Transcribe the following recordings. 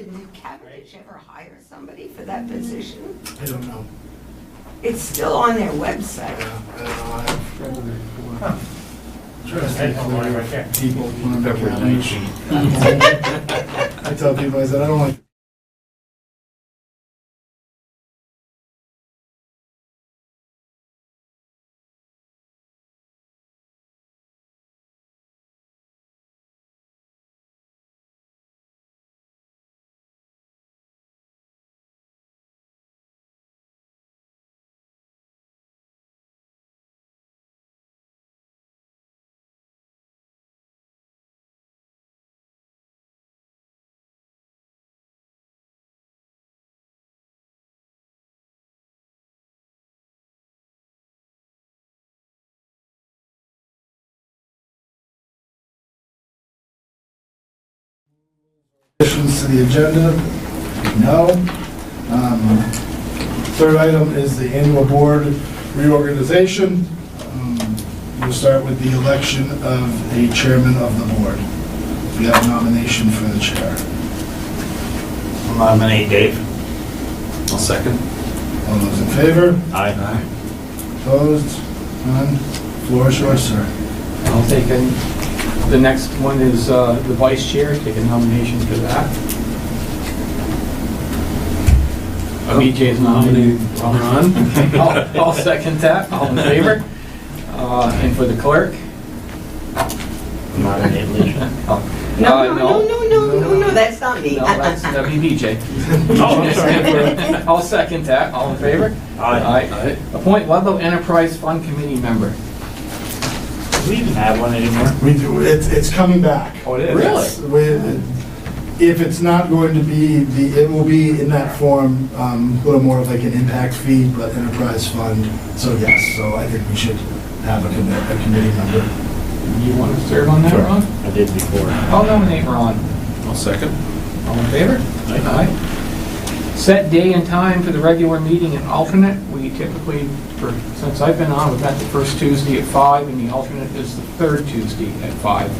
did Cavendish ever hire somebody for that position? I don't know. It's still on their website. I don't know. Hey, hold on, right there. People want to I tell people, I said, I don't like. Additions to the agenda? No. Third item is the annual board reorganization. We'll start with the election of a chairman of the board. We have a nomination for the chair. I'll nominate Dave. I'll second. All those in favor? Aye. Opposed? None? Floor is yours, sir. I'll take it. The next one is the vice chair, take a nomination for that. BJ is nominating Ron. I'll second that. All in favor? And for the clerk? Nominate Alicia. No, that's not me. No, that'd be BJ. Oh, I'm sorry. I'll second that. All in favor? Aye. Appoint Ludlow Enterprise Fund Committee member. Do we even have one anymore? We do, it's coming back. Oh, it is? Really? If it's not going to be, it will be in that form, a little more of like an impact fee, but enterprise fund. So yes, so I think we should have a committee member. You want to serve on that, Sure. Ron? I did before. I'll nominate Ron. I'll second. All in favor? Aye. Set day and time for the regular meeting and alternate. We typically, since I've been on, we've got the first Tuesday at 5, and the alternate is the third Tuesday at 5.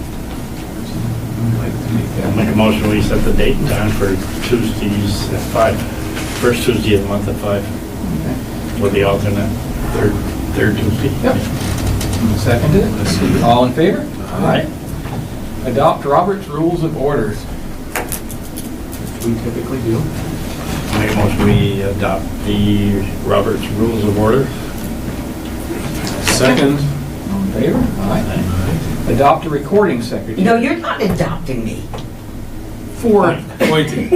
I'd like to make I'll that. make a motion, we set the date and time for Tuesdays at 5. First Tuesday of the month at 5, Okay. with the alternate, third Tuesday. Yep. Seconded it. All in favor? Aye. Adopt Robert's Rules of Orders, which we typically do. Make a motion, we adopt the Robert's Rules of Order. Second. All in favor? Aye. Adopt a recording secretary. No, you're not adopting me. For Appointed.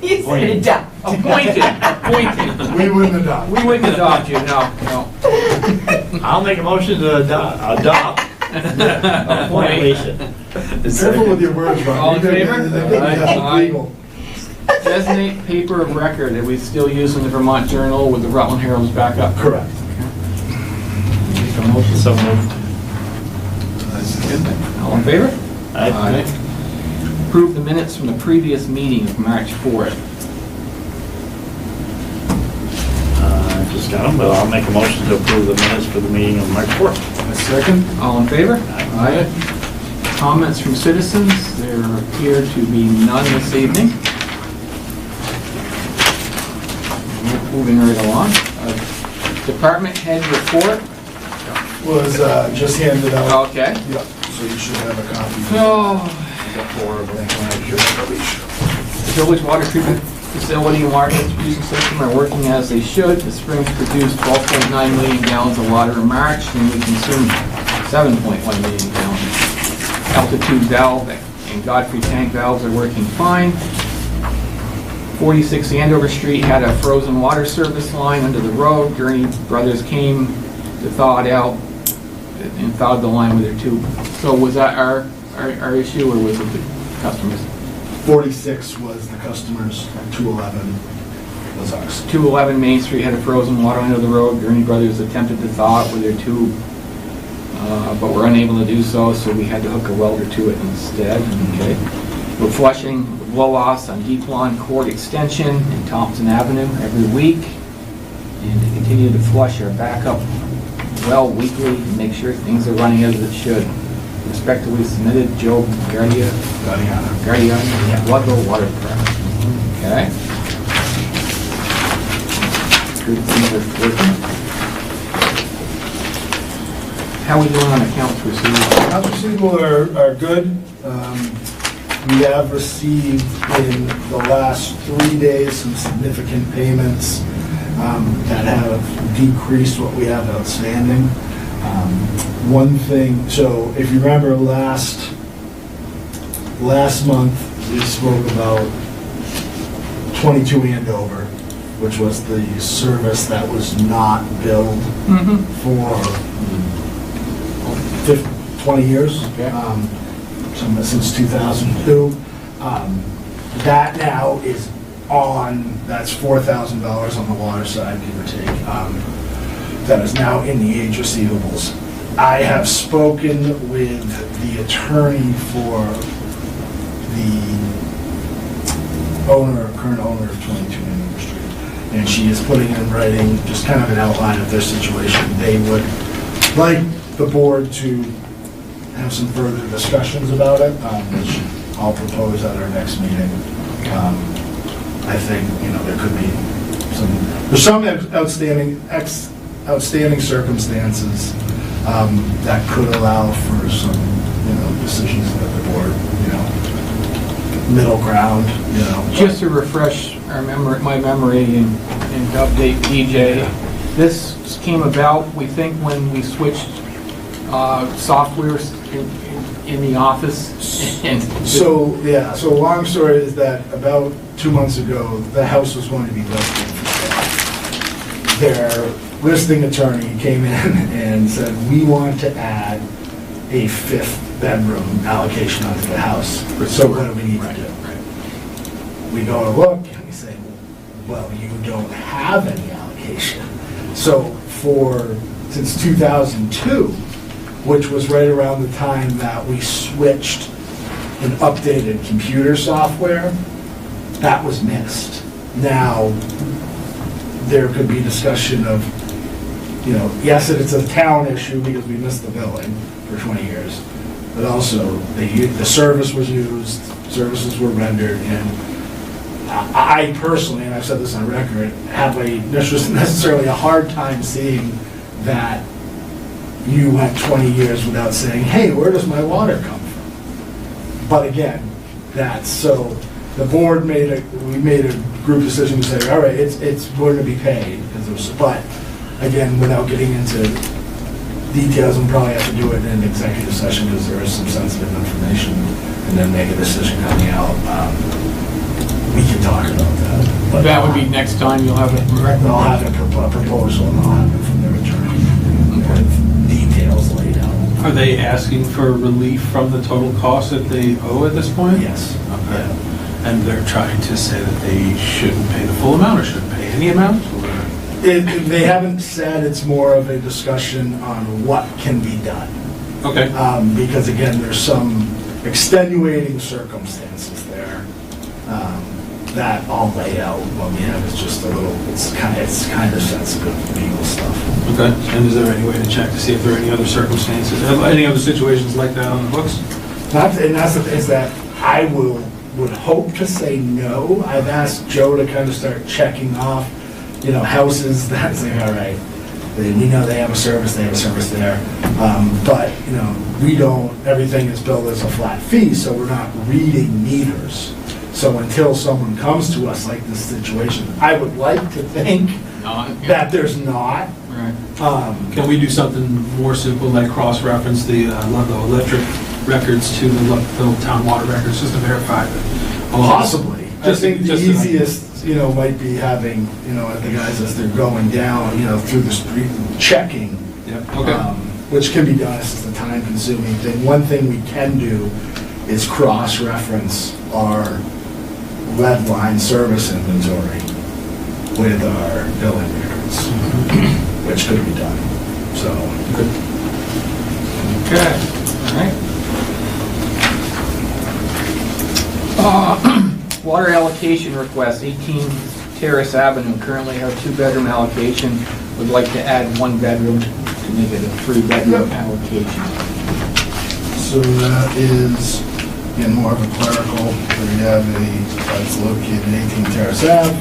You said adopt. appointed. We wouldn't adopt. We wouldn't adopt you, no. I'll make a motion to adopt. Appoint Alicia. Careful with your words, Ron. All in favor? Aye. Legal. Designate paper of record that we still use in the Vermont Journal with the Rutland Herald's backup. Correct. Make a motion. So moved. All in favor? Aye. Approve the minutes from the previous meeting of March 4th. Just got them, but I'll make a motion to approve the minutes for the meeting of March 4th. A second. All in favor? Aye. Comments from citizens? There appear to be none this evening. Moving right along. Department head report. Was just handed out. Okay. Yep, so you should have a copy. Oh, Thank the village water treatment facility and water distribution system are working as they should. The springs produced 12.9 million gallons of water in March, and we consumed 7.1 million gallons. Altitude valve and Godfrey tank valves are working fine. 46 Andover Street had a frozen water service line under the road. Gurney Brothers came to thaw it out and thawed the line with their tube. So was that our issue, or was it the customers? 46 was the customers, 211 was ours. 211 Main Street had a frozen water line under the road. Gurney Brothers attempted to thaw it with their tube, but were unable to do so, so we had to hook a welder to it instead. Okay. We're flushing blow-offs on Deep Lawn Court Extension and Thompson Avenue every week, and to continue to flush our backup well weekly and make sure things are running as it should. Respectively submitted, Joe Guardian, Ludlow Water Department. Okay. Good, things are working. How are we doing on accounts receivable? Accounts receivable are good. We have received in the last 3 days some significant payments that have decreased what we have outstanding. One thing, so if you remember last month, we spoke about 22 Andover, which was the service that was not billed for 20 years, Okay. since 2002. That now is on, that's $4,000 on the water side, give or take. That is now in the age receivables. I have spoken with the attorney for the current owner of 22 Andover Street, and she is putting in writing just kind of an outline of their situation. They would like the board to have some further discussions about it, which I'll propose at our next meeting. I think, there could be there's some outstanding circumstances that could allow for some, decisions that the board, middle ground, Just to refresh my memory and to update DJ, this came about, we think, when we switched softwares in the office. And So long story is that about 2 months ago, the house was going to be listed for sale. Their listing attorney came in and said, we want to add a 5th bedroom allocation onto the house. So what do we need to do? We go to look and we say, well, you don't have any allocation. So since 2002, which was right around the time that we switched and updated computer software, that was missed. Now, there could be discussion of, yes, it's a town issue because we missed the billing for 20 years, but also the service was used, services were rendered, and I personally, and I've said this on record, have necessarily a hard time seeing that you went 20 years without saying, hey, where does my water come from? But again, so the board made a group decision to say, all right, it's going to be paid, but again, without getting into details, we'll probably have to do it in an executive session because there is some sensitive information, and then make a decision coming out. We can talk about that. But that would be next time you'll have it. I'll have a proposal, and I'll have it from their attorney with details laid out. Are they asking for relief from the total cost that they owe at this point? Yes. Okay. And they're trying to say that they shouldn't pay the full amount or shouldn't pay any amount? They haven't said, it's more of a discussion on what can be done. Okay. Because again, there's some extenuating circumstances there that I'll lay out. What we have is just it's kind of sensitive legal stuff. Okay. And is there any way to check to see if there are any other circumstances, any other situations like that on the books? And that's the thing, is that I would hope to say no. I've asked Joe to kind of start checking off, houses that say, all right, we know they have a service there. But, we don't, everything is billed as a flat fee, so we're not reading meters. So until someone comes to us like this situation, I would like to think that there's not. Right. Can we do something more simple, like cross-reference the Ludlow electric records to the Ludlow town water records, just to verify that? Possibly. I think the Just easiest, might be having, the guys as they're going down, through the street, checking. Yep. Okay. Which can be done, it's just a time-consuming thing. One thing we can do is cross-reference our red line service inventory with our billing records, which could be done, so. Okay, all right. Water allocation request, 18 Terrace Avenue, currently have 2-bedroom allocation, would like to add 1 bedroom to make it a 3-bedroom allocation. So that is again, more of a clerical. We have it's located 18 Terrace Ave.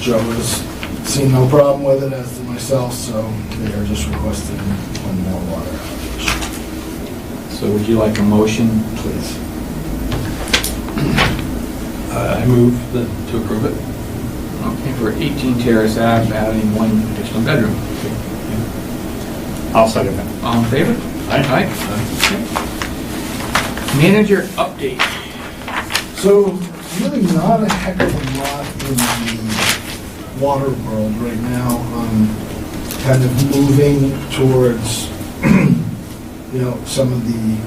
Joe has seen no problem with it, as did myself, so they are just requesting one more water outage. So would you like a motion? Please. I move to approve it. Okay, for 18 Terrace Ave, adding one additional bedroom. I'll second that. All in favor? Aye. Okay. Manager update. So, really not a heck of a lot in the water world right now. Kind of moving towards, some of the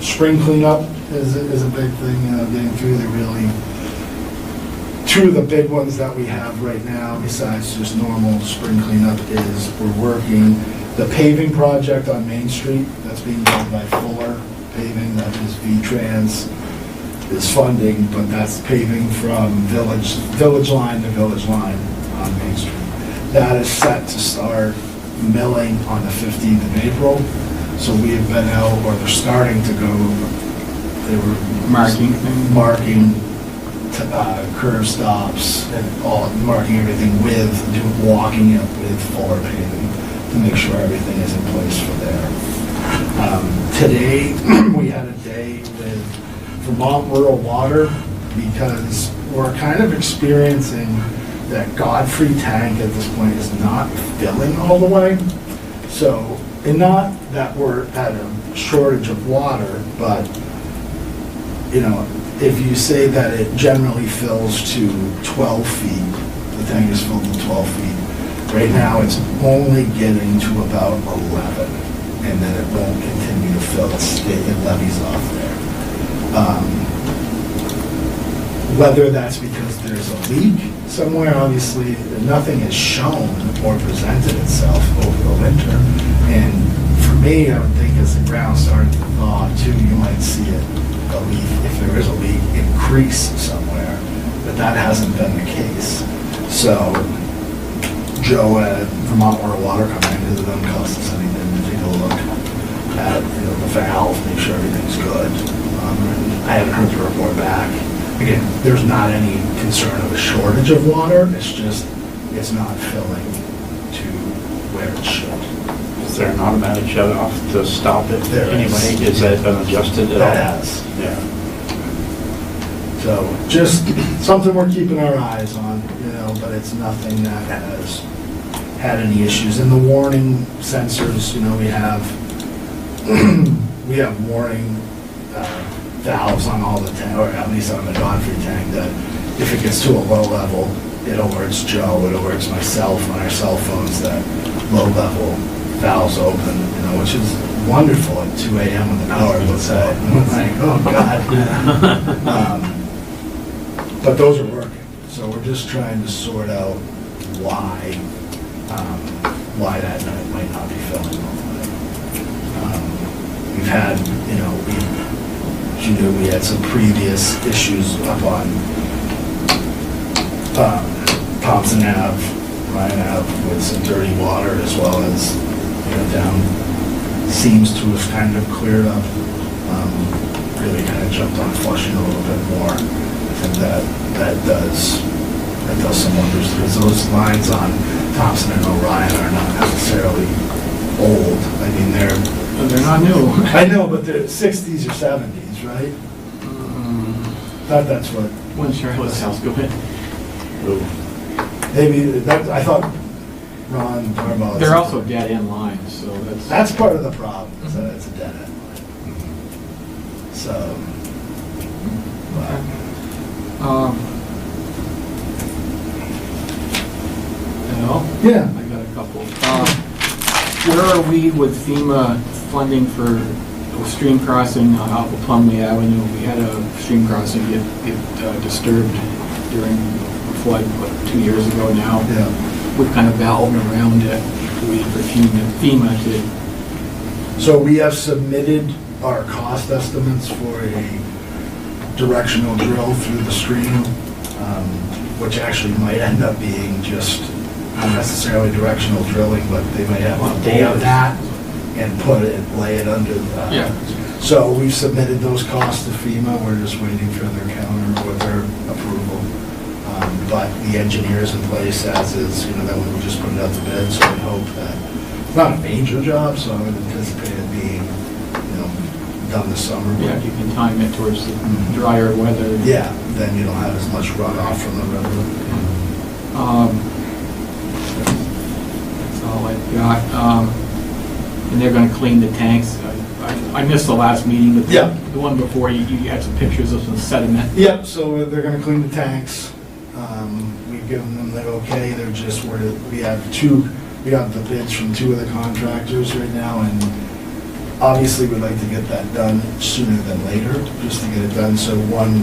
spring cleanup is a big thing, getting through two of the big ones that we have right now, besides just normal spring cleanup, is we're working the paving project on Main Street that's being done by Fuller Paving, that is V-Trans is funding, but that's paving from village line to village line on Main Street. That is set to start milling on the 15th of April. So we have been out, or they're starting to go, they were marking curb stops and all, marking everything walking it with Fuller Paving to make sure everything is in place for there. Today, we had a day with Vermont Rural Water because we're kind of experiencing that Godfrey tank at this point is not filling all the way. So, and not that we're at a shortage of water, but, if you say that it generally fills to 12 feet, the tank is filled to 12 feet. Right now, it's only getting to about 11, and then it won't continue to fill. It levies off there. Whether that's because there's a leak somewhere, obviously, nothing has shown or presented itself over the winter. And for me, I would think as the ground started to thaw too, you might see a leak, if there is a leak, increase somewhere. But that hasn't been the case. So Joe at Vermont Rural Water Company, it doesn't cost us anything to take a look at the valve, make sure everything's good. I haven't heard the report back. Again, there's not any concern of a shortage of water. It's just it's not filling to where it should. Is there an automatic shut off to stop it There is. anyway? Is that been adjusted at all? That has, yeah. So just something we're keeping our eyes on, but it's nothing that has had any issues. And the warning sensors, we have warning valves on all the tank, or at least on the Godfrey tank, that if it gets to a low level, it alerts Joe, it alerts myself on our cell phones that low level valves open, which is wonderful at 2 a.m. when the power goes out. It's like, oh God. But those are working. So we're just trying to sort out why that night might not be filling all the way. We've had, we had some previous issues up on Thompson Ave, Ryan Ave, with some dirty water, as well as down seems to have kind of cleared up. Really kind of jumped on Flushing a little bit more. I think that does some wonders, because those lines on Thompson and Orion are not necessarily old. I mean, they're not new. I know, but they're 60s or 70s, right? Thought that's what. One Charlotte's house, go ahead. Maybe that, I thought Ron Darbaugh. They're also dead end lines, so That's part of the problem, is that it's a dead end line. So, yeah. I got a couple. Where are we with FEMA funding for stream crossing off of Plumley Avenue? We had a stream crossing get disturbed during the flood, 2 years ago now. Yeah. We've kind of valved around it, waiting for FEMA to... So we have submitted our cost estimates for a directional drill through the stream, which actually might end up being just not necessarily directional drilling, but they might have a day of that and lay it under the... Yeah. So we've submitted those costs to FEMA, we're just waiting for their counter or their approval. But the engineer's in place as is, then we'll just put it out to bid, so we hope that, it's not a major job, so I would anticipate it being, done this summer. Yeah, if you can time it towards the drier weather. Yeah, then you don't have as much runoff from the road. That's all I've got. And they're gonna clean the tanks. I missed the last meeting, but Yeah. the one before, you had some pictures of some sediment. Yep, so they're gonna clean the tanks. We've given them the okay, they're just, we have the bids from 2 of the contractors right now, and obviously we'd like to get that done sooner than later, just to get it done. So one,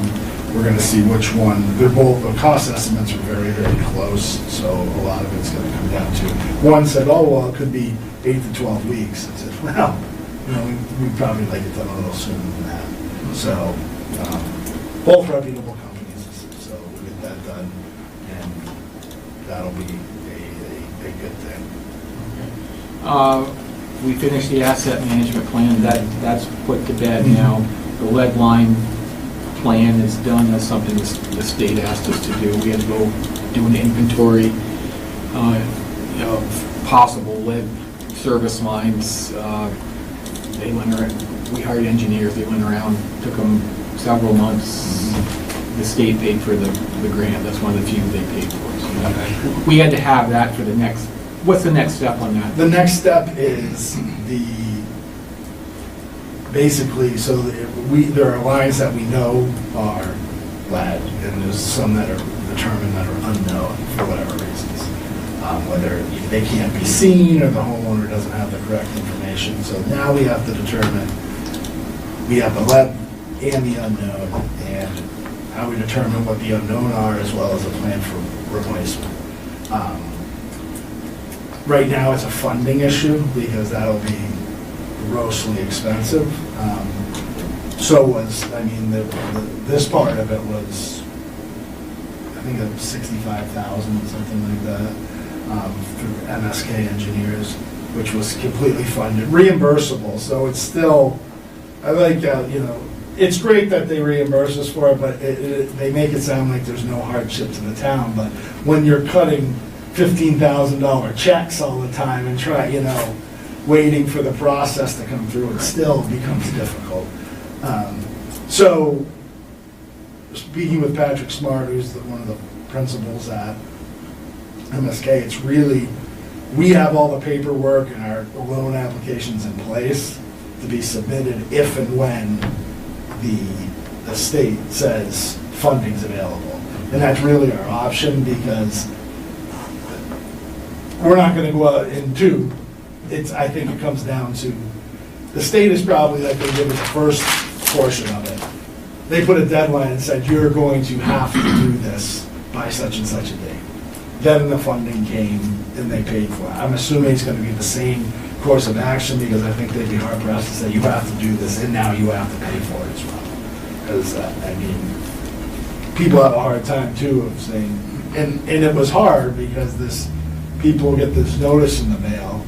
we're gonna see which one, they're both, the cost estimates are very, very close, so a lot of it's gonna come down to, one said, oh, well, it could be 8 to 12 weeks. I said, well, we'd probably like it done a little sooner than that. So, both reputable companies, so we'll get that done, and that'll be a good thing. We finished the asset management plan, that's put to bed now. The lead line plan is done, that's something the state asked us to do. We had to go do an inventory of possible lead service lines. They went around, we hired engineers, they went around, took them several months. The state paid for the grant, that's one of the few they paid for. So we had to have that for the next, what's the next step on that? The next step is basically, so there are lines that we know are lead, and there's some that are determined that are unknown for whatever reasons. Whether they can't be seen or the homeowner doesn't have the correct information. So now we have to determine, we have the lead and the unknown, and how we determine what the unknown are, as well as a plan for replacement. Right now, it's a funding issue, because that'll be grossly expensive. This part of it was, I think it was 65,000, something like that, through MSK Engineers, which was completely funded, reimbursable, so it's still, I like that, it's great that they reimburse us for it, but they make it sound like there's no hardship to the town, but when you're cutting $15,000 checks all the time and waiting for the process to come through, it still becomes difficult. So, speaking with Patrick Smart, who's one of the principals at MSK, it's really, we have all the paperwork and our loan applications in place to be submitted if and when the state says funding's available. And that's really our option, because we're not gonna go out and do, I think it comes down to, the state is probably like, they give us the first portion of it. They put a deadline and said, you're going to have to do this by such and such a date. Then the funding came and they paid for it. I'm assuming it's gonna be the same course of action, because I think they'd be hard pressed to say, you have to do this, and now you have to pay for it as well. Because, people have a hard time too of saying, and it was hard, because people get this notice in the mail,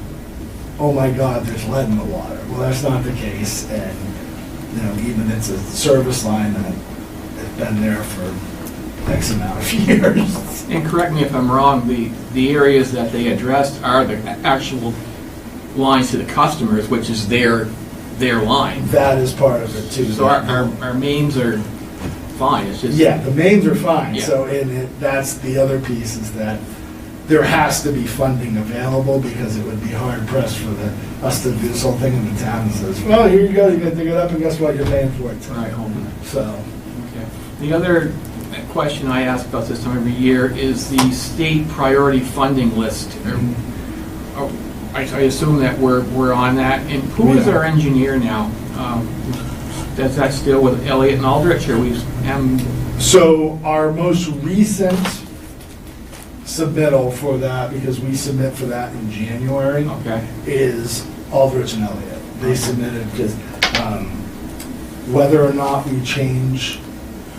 oh my God, there's lead in the water. Well, that's not the case, and, even it's a service line that has been there for X amount of years. And correct me if I'm wrong, the areas that they addressed are the actual lines to the customers, which is their line. That is part of it too. So our mains are fine, it's just... Yeah, the mains are fine, Yeah. so, that's the other piece, is that there has to be funding available, because it would be hard pressed for us to do this whole thing in the town that says, well, here you go, you gotta dig it up, and guess what, you're paying for it. Right, hold on. So, Okay. The other question I ask about this time every year is the state priority funding list. I assume that we're on that. And who is our engineer now? Does that still with Elliott and Aldrich, or so our most recent submittal for that, because we submit for that in January, okay. is Aldrich and Elliott. They submitted, because whether or not we change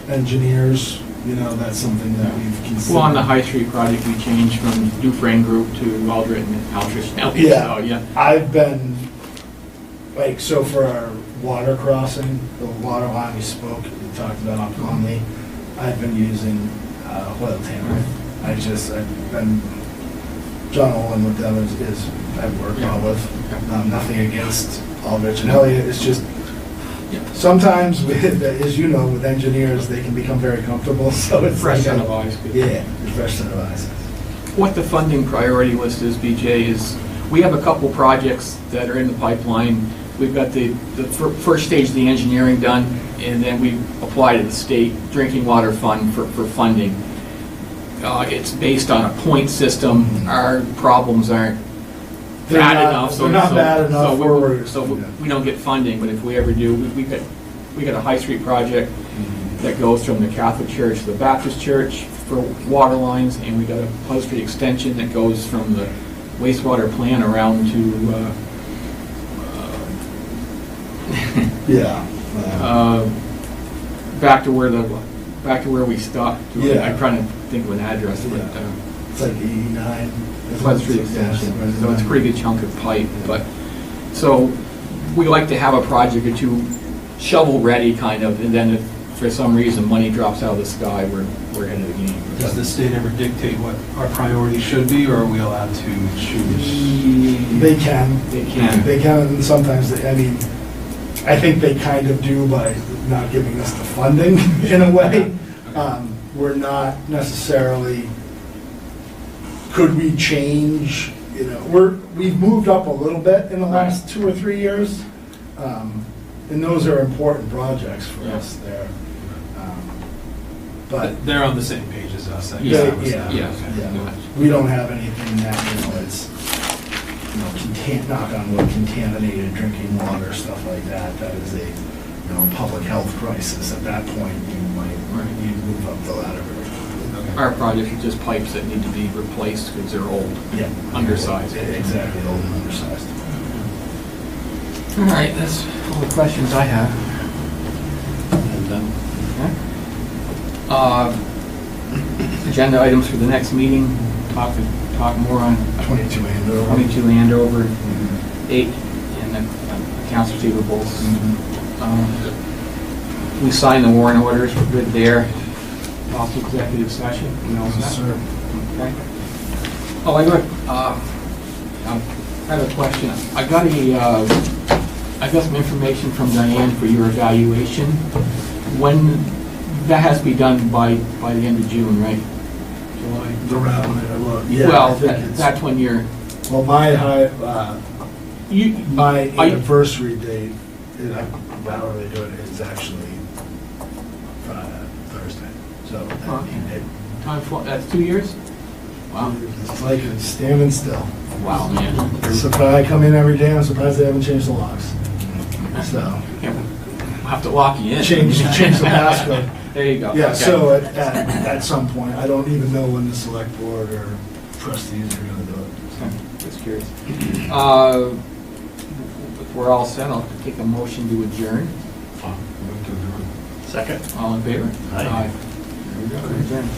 engineers, that's something that we've considered. Well, on the High Street project, we changed from Dufresne Group to Aldrich and Elliott. Yeah. So, yeah. I've been, so for our water crossing, the water line we talked about on Conley, I've been using oil tanner. I've John Olin with them is I've worked well with. Nothing against Aldrich and Elliott, it's just, sometimes, as you know, with engineers, they can become very comfortable, so it's Fresh like set of eyes. Yeah, it's fresh set of eyes. What the funding priority list is, BJ, is we have a couple projects that are in the pipeline. We've got the first stage of the engineering done, and then we apply to the state drinking water fund for funding. It's based on a point system. Our problems aren't They're bad not- enough. they're not bad enough where we're- So we don't get funding, but if we ever do, we got a High Street project that goes from the Catholic Church to the Baptist Church for water lines, and we got a High Street extension that goes from the wastewater plant around to Yeah. back to where we stopped. Yeah. I'm trying to think of an address, but It's like 89. Pleasant Street extension, Yeah, so it's a pretty good chunk of pipe, but, so, we like to have a project or two shovel-ready, kind of, and then if for some reason money drops out of the sky, we're ahead of the game. Does the state ever dictate what our priorities should be, or are we allowed to choose? They can. They can. They can, and sometimes, I think they kind of do by not giving us the funding, in a way. We're not necessarily, could we change, we've moved up a little bit in the last 2 or 3 years. And those are important projects for us there. But They're on the same page as us, I Yeah, guess. yeah. we don't have anything that, it's, knock on wood, contaminated drinking water, stuff like that. That is a, public health crisis. At that point, you move up the ladder very quickly. Our projects are just pipes that need to be replaced because they're old, Yeah. undersized. Exactly, old and undersized. All right, that's all the questions I have. And Agenda items for the next meeting, talk more on 22 Andover. 22 Andover, 8, and then accounts receivables. We signed the warrant orders, we're good there. Also executive session, we all set? Sir. Okay. Oh, I have a question. I got some information from Diane for your evaluation. When, that has to be done by the end of June, right? July? Around there, look, yeah. I Well, think it's- that's when you're, Well, my I- anniversary date, however they do it, is actually Thursday. So time for, that's 2 years? Wow. it's like it's standing still. Wow, man. Surprised I come in every day, I'm surprised they haven't changed the locks. So, I'll have to lock you in. change the passcode. There you go. Yeah, Okay. so at some point, I don't even know when the select board or trustees are gonna do it. Just curious. If we're all set, I'll take a motion to adjourn. Second. All in favor? Aye. There we go. We're adjourned.